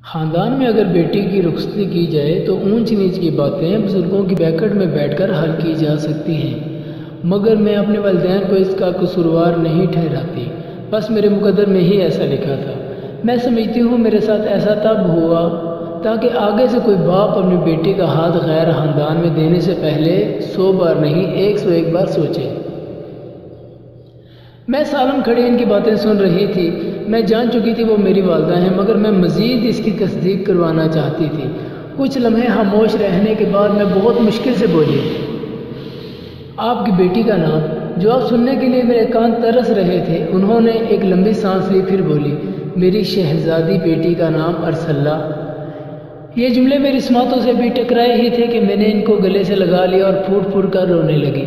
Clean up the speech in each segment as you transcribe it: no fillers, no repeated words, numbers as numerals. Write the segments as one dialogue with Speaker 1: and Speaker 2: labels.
Speaker 1: خاندان میں اگر بیٹی کی رخصتی کی جائے تو اونچ نیچ کی باتیں بزرگوں کی بیٹھ میں بیٹھ کر حل کی جا سکتی ہیں، مگر میں اپنے والدین کو اس کا قصوروار نہیں ٹھہراتی۔ بس میرے مقدر میں ہی ایسا لکھا تھا۔ میں سمجھتی ہوں میرے ساتھ ایسا تب ہوا تاکہ آگے سے کوئی باپ اپنی بیٹی کا ہاتھ غیر خاندان میں دینے سے پہلے 100 بار نہیں 101 بار سوچے۔ میں سالم کھڑی ان کی باتیں سن رہی تھی۔ میں جان چکی تھی وہ میری والدہ ہیں، مگر میں مزید اس کی تصدیق کروانا چاہتی تھی۔ کچھ لمحے خاموش رہنے کے بعد میں بہت مشکل سے بولی، آپ کی بیٹی کا نام؟ جواب سننے کے لیے میرے کان ترس رہے تھے۔ انہوں نے ایک لمبی سانس لی، پھر بولی، میری شہزادی بیٹی کا نام ارسلہ۔ یہ جملے میری سماعتوں سے بھی ٹکرائے ہی تھے کہ میں نے ان کو گلے سے لگا لیا اور پھوٹ پھوٹ کر رونے لگی۔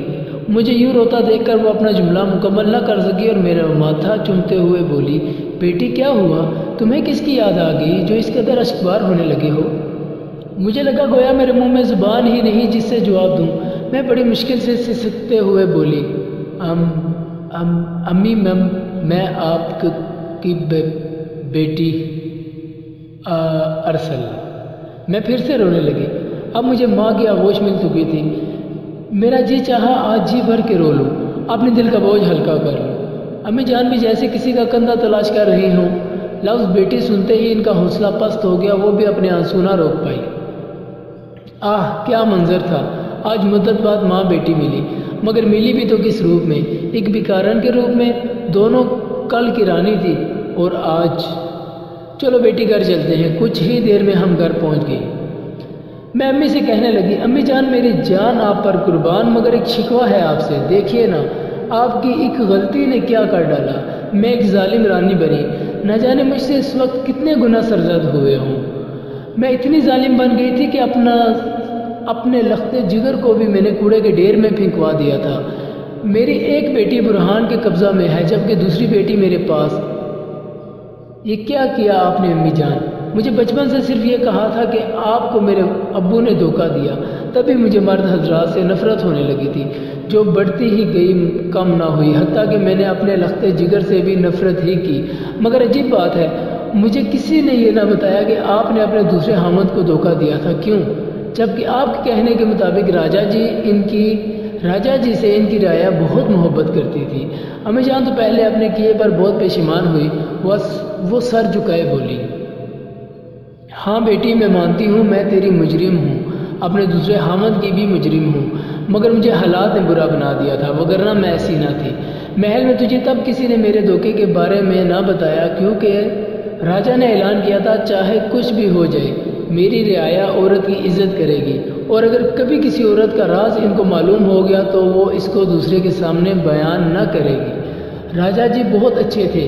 Speaker 1: مجھے یوں روتا دیکھ کر وہ اپنا جملہ مکمل نہ کر سکی اور میرا ماتھا چومتے ہوئے بولی، بیٹی کیا ہوا؟ تمہیں کس کی یاد آ گئی جو اس قدر اشکبار ہونے لگے ہو؟ مجھے لگا گویا میرے منہ میں زبان ہی نہیں جس سے جواب دوں۔ میں بڑی مشکل سے سسکتے ہوئے بولی، امی میں آپ کی بیٹی ارسلہ۔ میں پھر سے رونے لگی۔ اب مجھے ماں کی آغوش مل چکی تھی۔ میرا جی چاہا آج جی بھر کے رو لوں، اپنے دل کا بوجھ ہلکا کر لوں۔ امی جان بھی جیسے کسی کا کندھا تلاش کر رہی ہوں۔ لفظ بیٹی سنتے ہی ان کا حوصلہ پست ہو گیا، وہ بھی اپنے آنسو نہ روک پائی۔ کیا منظر تھا! آج مدت بعد ماں بیٹی ملی، مگر ملی بھی تو کس روپ میں؟ ایک بیکارن کے روپ میں۔ دونوں کل کی رانی تھی اور آج۔ چلو بیٹی گھر چلتے ہیں۔ کچھ ہی دیر میں ہم گھر پہنچ گئی۔ میں امی سے کہنے لگی، امی جان میری جان آپ پر قربان، مگر ایک شکوہ ہے آپ سے۔ دیکھیے نا، آپ کی ایک غلطی نے کیا کر ڈالا۔ میں ایک ظالم رانی بنی، نہ جانے مجھ سے اس وقت کتنے گناہ سرزد ہوئے ہوں۔ میں اتنی ظالم بن گئی تھی کہ اپنے لختے جگر کو بھی میں نے کوڑے کے ڈھیر میں پھینکوا دیا تھا۔ میری ایک بیٹی برہان کے قبضہ میں ہے، جبکہ دوسری بیٹی میرے پاس۔ یہ کیا کیا آپ نے امی جان؟ مجھے بچپن سے صرف یہ کہا تھا کہ آپ کو میرے ابو نے دھوکہ دیا، تبھی مجھے مرد حضرات سے نفرت ہونے لگی تھی، جو بڑھتی ہی گئی کم نہ ہوئی، حتیٰ کہ میں نے اپنے لختے جگر سے بھی نفرت ہی کی۔ مگر عجیب بات ہے، مجھے کسی نے یہ نہ بتایا کہ آپ نے اپنے دوسرے خاوند کو دھوکہ دیا تھا۔ کیوں؟ جبکہ آپ کے کہنے کے مطابق راجا جی سے ان کی رعایا بہت محبت کرتی تھی۔ امی جان تو پہلے اپنے کیے پر بہت پشیمان ہوئی۔ وہ سر جھکائے بولی، ہاں بیٹی، میں مانتی ہوں میں تیری مجرم ہوں، اپنے دوسرے خاوند کی بھی مجرم ہوں، مگر مجھے حالات نے برا بنا دیا تھا، وگرنہ میں ایسی نہ تھی۔ محل میں تجھے تب کسی نے میرے دھوکے کے بارے میں نہ بتایا، کیونکہ راجا نے اعلان کیا تھا چاہے کچھ بھی ہو جائے میری رعایا عورت کی عزت کرے گی، اور اگر کبھی کسی عورت کا راز ان کو معلوم ہو گیا تو وہ اس کو دوسرے کے سامنے بیان نہ کرے گی۔ راجا جی بہت اچھے تھے،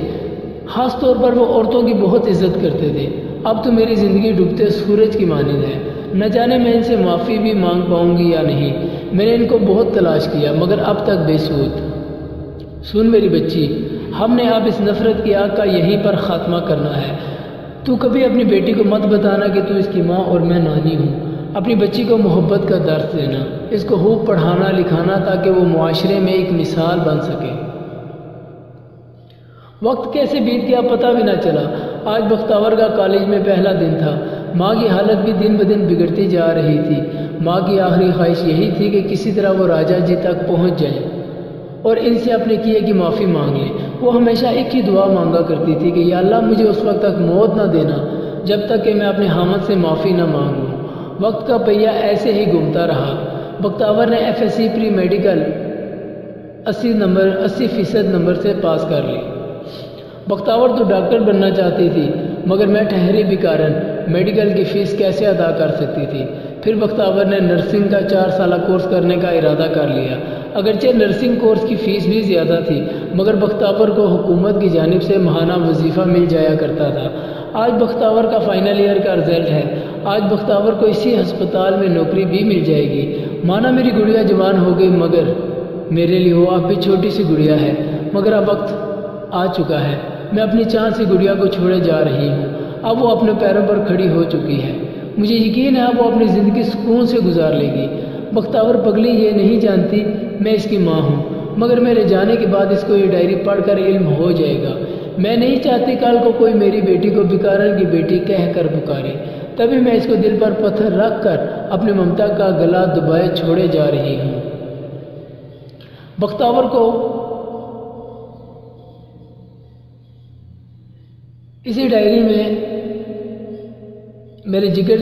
Speaker 1: خاص طور پر وہ عورتوں کی بہت عزت کرتے تھے۔ اب تو میری زندگی ڈوبتے سورج کی مانند ہے، نہ جانے میں ان سے معافی بھی مانگ پاؤں گی یا نہیں۔ میں نے ان کو بہت تلاش کیا، مگر اب تک بے سود۔ سن میری بچی، ہم نے اب اس نفرت کی آگ کا یہیں پر خاتمہ کرنا ہے۔ تو کبھی اپنی بیٹی کو مت بتانا کہ تو اس کی ماں اور میں نانی ہوں۔ اپنی بچی کو محبت کا درس دینا، اس کو خوب پڑھانا لکھانا تاکہ وہ معاشرے میں ایک مثال بن سکے۔ وقت کیسے بیت گیا پتہ بھی نہ چلا۔ آج بختاور کا کالج میں پہلا دن تھا۔ ماں کی حالت بھی دن بدن بگڑتی جا رہی تھی۔ ماں کی آخری خواہش یہی تھی کہ کسی طرح وہ راجا جی تک پہنچ جائیں اور ان سے اپنے کیے کی معافی مانگ لیں۔ وہ ہمیشہ ایک ہی دعا مانگا کرتی تھی کہ یا اللہ مجھے اس وقت تک موت نہ دینا جب تک کہ میں اپنے خاوند سے معافی نہ مانگ لوں۔ وقت کا پہیہ ایسے ہی گھومتا رہا۔ بختاور نے FSC پری میڈیکل 80% نمبر سے پاس کر لی۔ بختاور تو ڈاکٹر بننا چاہتی تھی، مگر میں ٹھہری بیکارن میڈیکل کی فیس کیسے ادا کر سکتی تھی۔ پھر بختاور نے نرسنگ کا 4 سالہ کورس کرنے کا ارادہ کر لیا۔ اگرچہ نرسنگ کورس کی فیس بھی زیادہ تھی، مگر بختاور کو حکومت کی جانب سے ماہانہ وظیفہ مل جایا کرتا تھا۔ آج بختاور کا فائنل ایئر کا رزلٹ ہے۔ آج بختاور کو اسی ہسپتال میں نوکری بھی مل جائے گی۔ مانا میری گڑیا جوان ہو گئی، مگر میرے لیے وہ اب بھی چھوٹی سی گڑیا ہے۔ مگر اب وقت آ چکا ہے، میں اپنی چاند سی گڑیا کو چھوڑے جا رہی ہوں۔ اب وہ اپنے پیروں پر کھڑی ہو چکی ہے۔ مجھے یقین ہے اب وہ اپنی زندگی سکون سے گزار لے گی۔ بختاور پگلی یہ نہیں جانتی میں اس کی ماں ہوں، مگر میرے جانے کے بعد اس کو یہ ڈائری پڑھ کر علم ہو جائے گا۔ میں نہیں چاہتی کل کو کوئی میری بیٹی کو بیکارن کی بیٹی کہہ کر پکارے، تبھی میں اس کو دل پر پتھر رکھ کر اپنی ممتا کا گلا دبائے چھوڑے جا رہی ہوں۔ بختاور کو اسی ڈائری میں میرے جگر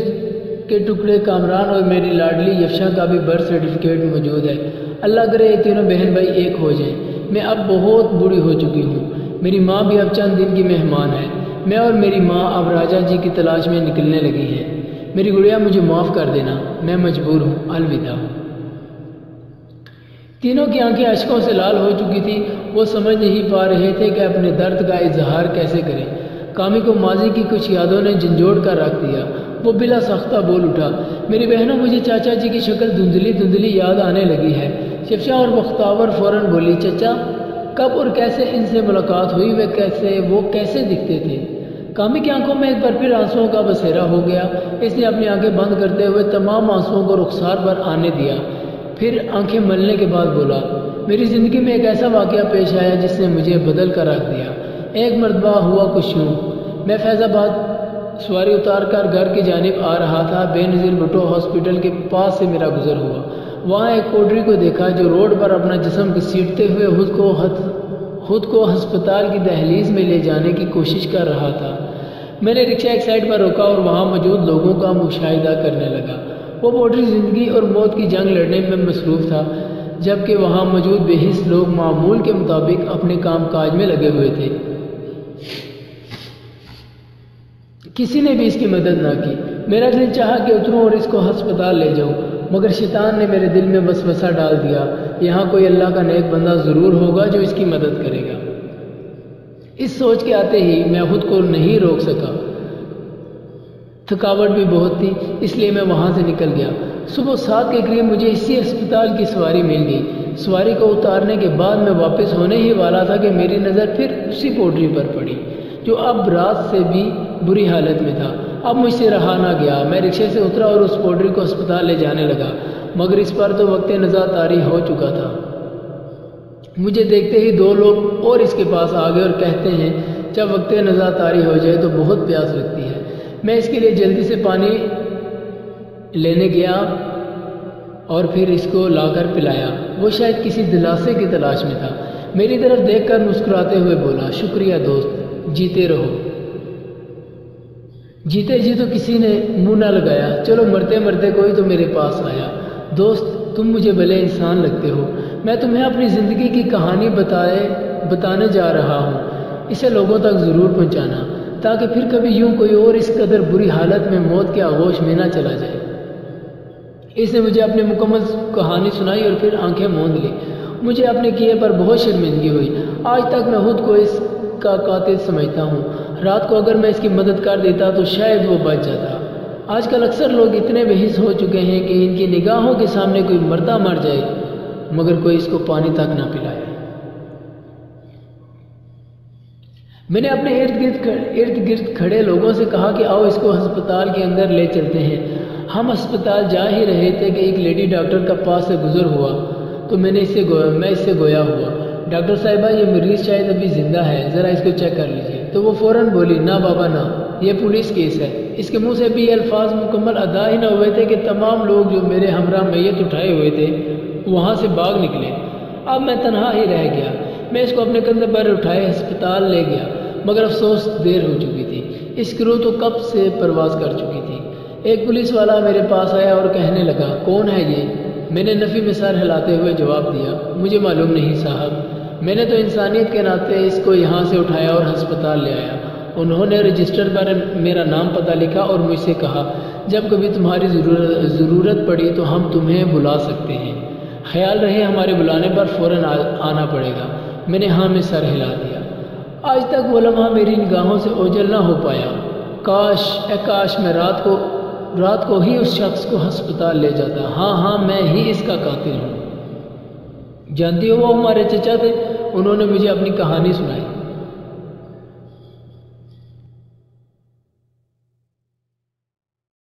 Speaker 1: کے ٹکڑے کامران اور میری لاڈلی یفشا کا بھی برتھ سرٹیفکیٹ موجود ہے۔ اللہ کرے یہ تینوں بہن بھائی ایک ہو جائیں۔ میں اب بہت بوڑھی ہو چکی ہوں، میری ماں بھی اب چند دن کی مہمان ہے۔ میں اور میری ماں اب راجا جی کی تلاش میں نکلنے لگی ہیں۔ میری گڑیا مجھے معاف کر دینا، میں مجبور ہوں، الوداع۔ تینوں کی آنکھیں اشکوں سے لال ہو چکی تھی، وہ سمجھ نہیں پا رہے تھے کہ اپنے درد کا اظہار کیسے کریں۔ کامی کو ماضی کی کچھ یادوں نے جھنجھوڑ کر رکھ دیا، وہ بلا ساختہ بول اٹھا، میری بہنوں مجھے چاچا جی کی شکل دھندلی دھندلی یاد آنے لگی ہے۔ یفشا اور بختاور فوراً بولی، چچا کب اور کیسے ان سے ملاقات ہوئی، وہ کیسے دکھتے تھے؟ کامی کی آنکھوں میں ایک بار پھر آنسوؤں کا بسیرا ہو گیا۔ اس نے اپنی آنکھیں بند کرتے ہوئے تمام آنسوؤں کو رخسار پر آنے دیا، پھر آنکھیں ملنے کے بعد بولا، میری زندگی میں ایک ایسا واقعہ پیش آیا جس نے مجھے بدل کر رکھ دیا۔ ایک مرتبہ ہوا کچھ یوں، میں فیض آباد سواری اتار کر گھر کی جانب آ رہا تھا، بے نظیر بھٹو ہاسپٹل کے پاس سے میرا گزر ہوا۔ وہاں ایک پوڈری کو دیکھا جو روڈ پر اپنا جسم گھسیٹتے ہوئے خود کو ہسپتال کی دہلیز میں لے جانے کی کوشش کر رہا تھا۔ میں نے رکشہ ایک سائڈ پر روکا اور وہاں موجود لوگوں کا مشاہدہ کرنے لگا۔ وہ پوڈری زندگی اور موت کی جنگ لڑنے میں مصروف تھا، جبکہ وہاں موجود بے حس لوگ معمول کے مطابق اپنے کام کاج میں لگے ہوئے تھے۔ کسی نے بھی اس کی مدد نہ کی۔ میرا دل چاہا کہ اتروں اور اس کو ہسپتال لے جاؤں، مگر شیطان نے میرے دل میں وسوسہ ڈال دیا، یہاں کوئی اللہ کا نیک بندہ ضرور ہوگا جو اس کی مدد کرے گا۔ اس سوچ کے آتے ہی میں خود کو نہیں روک سکا، تھکاوٹ بھی بہت تھی، اس لیے میں وہاں سے نکل گیا۔ صبح 7 کے قریب مجھے اسی ہسپتال کی سواری مل گئی۔ سواری کو اتارنے کے بعد میں واپس ہونے ہی والا تھا کہ میری نظر پھر اسی پوڈری پر پڑی جو اب رات سے بھی بری حالت میں تھا۔ اب مجھ سے رہا نہ گیا، میں رکشے سے اترا اور اس پوڈری کو ہسپتال لے جانے لگا، مگر اس پر تو وقت نزاع طاری ہو چکا تھا۔ مجھے دیکھتے ہی 2 لوگ اور اس کے پاس آ گئے اور کہتے ہیں، جب وقت نزاع طاری ہو جائے تو بہت پیاس لگتی ہے۔ میں اس کے لیے جلدی سے پانی لینے گیا اور پھر اس کو لا کر پلایا۔ وہ شاید کسی دلاسے کی تلاش میں تھا، میری طرف دیکھ کر مسکراتے ہوئے بولا، شکریہ دوست، جیتے رہو۔ جیتے جی تو کسی نے منہ نہ لگایا، چلو مرتے مرتے کوئی تو میرے پاس آیا۔ دوست تم مجھے بھلے انسان لگتے ہو، میں تمہیں اپنی زندگی کی کہانی بتانے جا رہا ہوں، اسے لوگوں تک ضرور پہنچانا تاکہ پھر کبھی یوں کوئی اور اس قدر بری حالت میں موت کے آغوش میں نہ چلا جائے۔ اس نے مجھے اپنی مکمل کہانی سنائی اور پھر آنکھیں موند لی۔ مجھے اپنے کیے پر بہت شرمندگی ہوئی، آج تک میں خود کو اس کا قاتل سمجھتا ہوں۔ رات کو اگر میں اس کی مدد کر دیتا تو شاید وہ بچ جاتا۔ آج کل اکثر لوگ اتنے بے حس ہو چکے ہیں کہ ان کی نگاہوں کے سامنے کوئی مردہ مر جائے مگر کوئی اس کو پانی تک نہ پلائے۔ میں نے اپنے ارد گرد کھڑے لوگوں سے کہا کہ آؤ اس کو ہسپتال کے اندر لے چلتے ہیں۔ ہم ہسپتال جا ہی رہے تھے کہ ایک لیڈی ڈاکٹر کا پاس سے گزر ہوا تو میں اس سے گویا ہوا، ڈاکٹر صاحبہ یہ مریض شاید ابھی زندہ ہے، ذرا اس کو چیک کر لیجیے۔ تو وہ فوراً بولی، نہ بابا نہ، یہ پولیس کیس ہے۔ اس کے منہ سے بھی یہ الفاظ مکمل ادا ہی نہ ہوئے تھے کہ تمام لوگ جو میرے ہمراہ میت اٹھائے ہوئے تھے وہاں سے بھاگ نکلے۔ اب میں تنہا ہی رہ گیا۔ میں اس کو اپنے کندھے پر اٹھائے ہسپتال لے گیا، مگر افسوس دیر ہو چکی تھی، اس کی روح تو کب سے پرواز کر چکی تھی۔ ایک پولیس والا میرے پاس آیا اور کہنے لگا، کون ہے یہ؟ میں نے نفی میں سر ہلاتے ہوئے جواب دیا، مجھے معلوم نہیں صاحب، میں نے تو انسانیت کے ناطے اس کو یہاں سے اٹھایا اور ہسپتال لے آیا۔ انہوں نے رجسٹر پر میرا نام پتہ لکھا اور مجھ سے کہا، جب کبھی تمہاری ضرورت پڑی تو ہم تمہیں بلا سکتے ہیں، خیال رہے ہمارے بلانے پر فوراً آنا پڑے گا۔ میں نے ہاں میں سر ہلا دیا۔ آج تک وہ لمحہ میری نگاہوں سے اوجھل نہ ہو پایا۔ کاش میں رات کو ہی اس شخص کو ہسپتال لے جاتا۔ ہاں میں ہی اس کا قاتل ہوں۔ جانتی ہو وہ ہمارے چچا تھے، انہوں نے مجھے اپنی کہانی سنائی۔